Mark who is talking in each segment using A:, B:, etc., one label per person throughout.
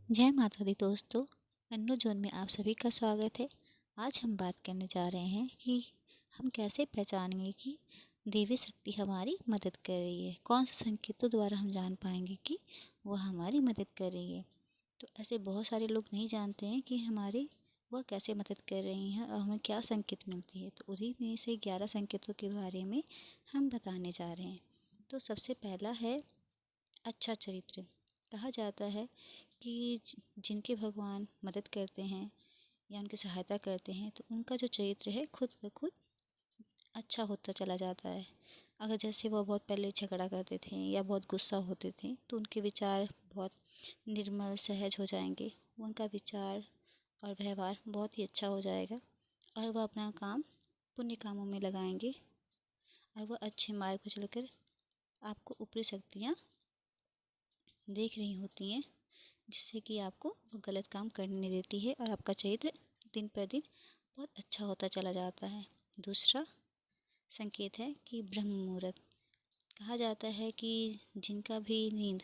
A: जय माता दी दोस्तों। अन्नू जोन में आप सभी का स्वागत है। आज हम बात करने जा रहे हैं कि हम कैसे पहचानेंगे कि देवी शक्ति हमारी मदद कर रही है। कौन से संकेतों द्वारा हम जान पाएंगे कि वह हमारी मदद कर रही है। तो ऐसे बहुत सारे लोग नहीं जानते हैं कि हमारी वह कैसे मदद कर रही हैं और हमें क्या संकेत मिलती है। तो उन्हीं में से 11 संकेतों के बारे में हम बताने जा रहे हैं। तो सबसे पहला है अच्छा चरित्र। कहा जाता है कि जिनके भगवान मदद करते हैं या उनकी सहायता करते हैं तो उनका जो चरित्र है खुद ब खुद अच्छा होता चला जाता है। अगर जैसे वो बहुत पहले झगड़ा करते थे या बहुत गुस्सा होते थे तो उनके विचार बहुत निर्मल सहज हो जाएंगे। उनका विचार और व्यवहार बहुत ही अच्छा हो जाएगा और वह अपना काम पुण्य कामों में लगाएंगे और वह अच्छे मार्ग पर चलकर आपको ऊपरी शक्तियाँ देख रही होती हैं, जिससे कि आपको वो गलत काम करने नहीं देती है और आपका चरित्र दिन पर दिन बहुत अच्छा होता चला जाता है। दूसरा संकेत है कि ब्रह्म मुहूर्त। कहा जाता है कि जिनका भी नींद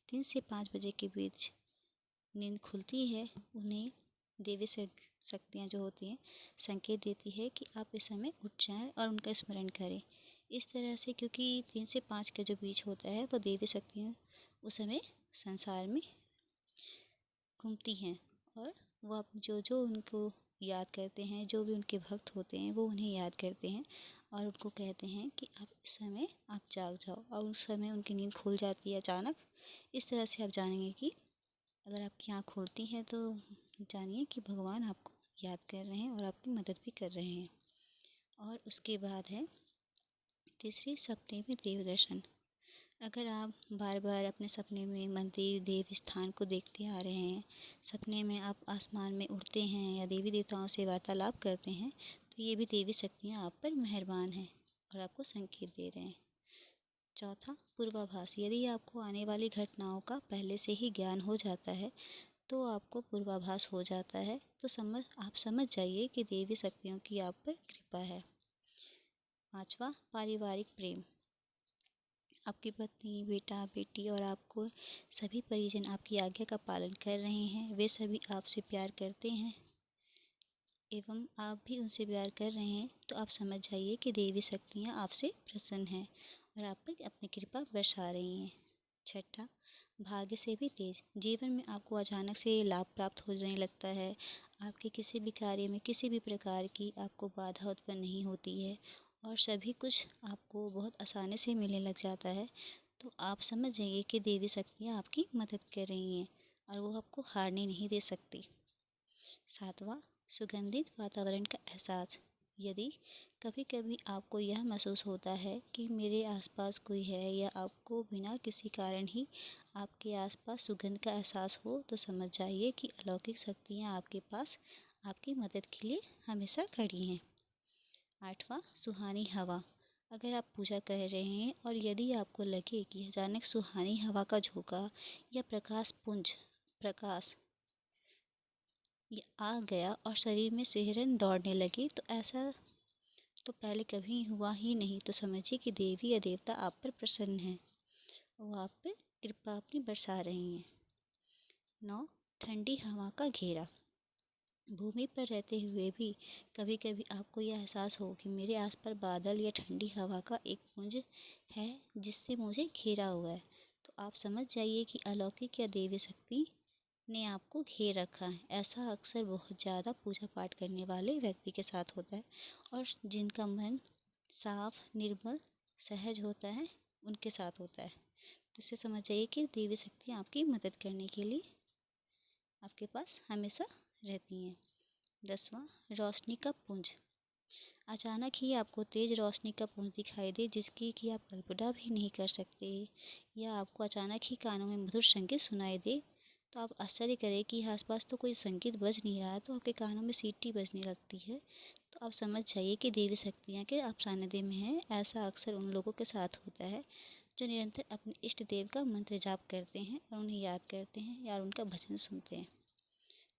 A: 3 से 5 बजे के बीच नींद खुलती है उन्हें देवी शक्तियाँ जो होती हैं संकेत देती है कि आप इस समय उठ जाएं और उनका स्मरण करें। इस तरह से क्योंकि 3 से 5 का जो बीच होता है वो देवी शक्तियाँ उस समय संसार में घूमती हैं और वह जो जो उनको याद करते हैं, जो भी उनके भक्त होते हैं वो उन्हें याद करते हैं और उनको कहते हैं कि अब इस समय आप जाग जाओ और उस समय उनकी नींद खुल जाती है अचानक। इस तरह से आप जानेंगे कि अगर आपकी आँख खुलती है तो जानिए कि भगवान आपको याद कर रहे हैं और आपकी मदद भी कर रहे हैं। और उसके बाद है तीसरी सपने में देव दर्शन। अगर आप बार बार अपने सपने में मंदिर देव स्थान को देखते आ रहे हैं, सपने में आप आसमान में उड़ते हैं या देवी देवताओं से वार्तालाप करते हैं तो ये भी देवी शक्तियाँ आप पर मेहरबान हैं और आपको संकेत दे रहे हैं। चौथा पूर्वाभास। यदि आपको आने वाली घटनाओं का पहले से ही ज्ञान हो जाता है तो आपको पूर्वाभास हो जाता है तो आप समझ जाइए कि देवी शक्तियों की आप पर कृपा है। पांचवा पारिवारिक प्रेम। आपकी पत्नी बेटा बेटी और आपको सभी परिजन आपकी आज्ञा का पालन कर रहे हैं, वे सभी आपसे प्यार करते हैं एवं आप भी उनसे प्यार कर रहे हैं तो आप समझ जाइए कि देवी शक्तियाँ आपसे प्रसन्न हैं और आप पर अपनी कृपा बरसा रही हैं। छठा भाग्य से भी तेज। जीवन में आपको अचानक से लाभ प्राप्त होने लगता है। आपके किसी भी कार्य में किसी भी प्रकार की आपको बाधा उत्पन्न नहीं होती है और सभी कुछ आपको बहुत आसानी से मिलने लग जाता है। तो आप समझ जाइए कि देवी शक्तियाँ आपकी मदद कर रही हैं और वो आपको हारने नहीं दे सकती। सातवां सुगंधित वातावरण का एहसास। यदि कभी कभी आपको यह महसूस होता है कि मेरे आसपास कोई है या आपको बिना किसी कारण ही आपके आसपास सुगंध का एहसास हो तो समझ जाइए कि अलौकिक शक्तियाँ आपके पास आपकी मदद के लिए हमेशा खड़ी हैं। आठवां सुहानी हवा। अगर आप पूजा कर रहे हैं और यदि आपको लगे कि अचानक सुहानी हवा का झोंका या प्रकाश ये आ गया और शरीर में सिहरन दौड़ने लगी तो ऐसा तो पहले कभी हुआ ही नहीं, तो समझिए कि देवी या देवता आप पर प्रसन्न हैं। वो आप पर कृपा अपनी बरसा रही हैं। 9 ठंडी हवा का घेरा। भूमि पर रहते हुए भी कभी कभी आपको यह एहसास हो कि मेरे आसपास बादल या ठंडी हवा का एक पुंज है जिससे मुझे घेरा हुआ है। तो आप समझ जाइए कि अलौकिक या देवी शक्ति ने आपको घेर रखा है। ऐसा अक्सर बहुत ज़्यादा पूजा पाठ करने वाले व्यक्ति के साथ होता है और जिनका मन साफ निर्मल सहज होता है उनके साथ होता है। तो इससे समझ जाइए कि देवी शक्ति आपकी मदद करने के लिए आपके पास हमेशा रहती हैं। 10वां रोशनी का पुंज। अचानक ही आपको तेज़ रोशनी का पुंज दिखाई दे जिसकी कि आप कल्पना भी नहीं कर सकते या आपको अचानक ही कानों में मधुर संगीत सुनाई दे तो आप आश्चर्य करें कि आसपास तो कोई संगीत बज नहीं रहा है तो आपके कानों में सीटी बजने लगती है। तो आप समझ जाइए कि देवी शक्तियाँ के आप सानिध्य में हैं। ऐसा अक्सर उन लोगों के साथ होता है जो निरंतर अपने इष्ट देव का मंत्र जाप करते हैं और उन्हें याद करते हैं या उनका भजन सुनते हैं।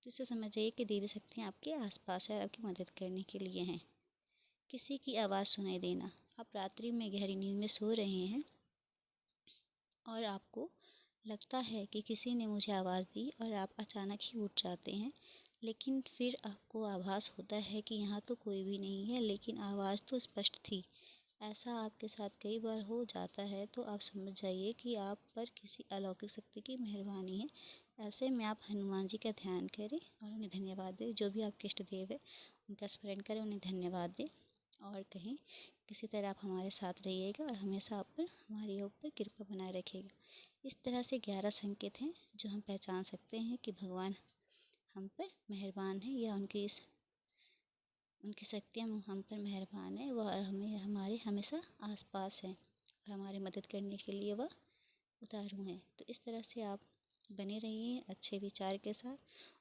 A: तो इससे समझ जाइए कि देवी शक्तियाँ आपके आसपास है और आपकी मदद करने के लिए हैं। किसी की आवाज़ सुनाई देना। आप रात्रि में गहरी नींद में सो रहे हैं और आपको लगता है कि किसी ने मुझे आवाज़ दी और आप अचानक ही उठ जाते हैं, लेकिन फिर आपको आभास होता है कि यहाँ तो कोई भी नहीं है, लेकिन आवाज़ तो स्पष्ट थी। ऐसा आपके साथ कई बार हो जाता है तो आप समझ जाइए कि आप पर किसी अलौकिक शक्ति की मेहरबानी है। ऐसे में आप हनुमान जी का ध्यान करें और उन्हें धन्यवाद दें। जो भी आपके इष्ट देव है उनका स्मरण करें, उन्हें धन्यवाद दें और कहें किसी तरह आप हमारे साथ रहिएगा और हमेशा आप पर हमारे ऊपर कृपा बनाए रखिएगा। इस तरह से 11 संकेत हैं जो हम पहचान सकते हैं कि भगवान हम पर मेहरबान है या उनकी शक्तियाँ हम पर मेहरबान है। वह हमें हमारे हमेशा आसपास हैं और हमारी मदद करने के लिए वह उतारू हैं। तो इस तरह से आप बने रहिए अच्छे विचार के साथ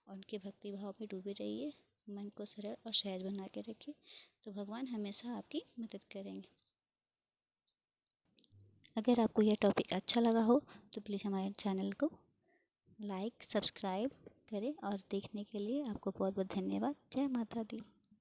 A: और उनके भक्ति भाव में डूबे रहिए। मन को सरल और सहज बना के रखिए, तो भगवान हमेशा आपकी मदद करेंगे। अगर आपको यह टॉपिक अच्छा लगा हो तो प्लीज़ हमारे चैनल को लाइक सब्सक्राइब करें और देखने के लिए आपको बहुत बहुत धन्यवाद। जय माता दी।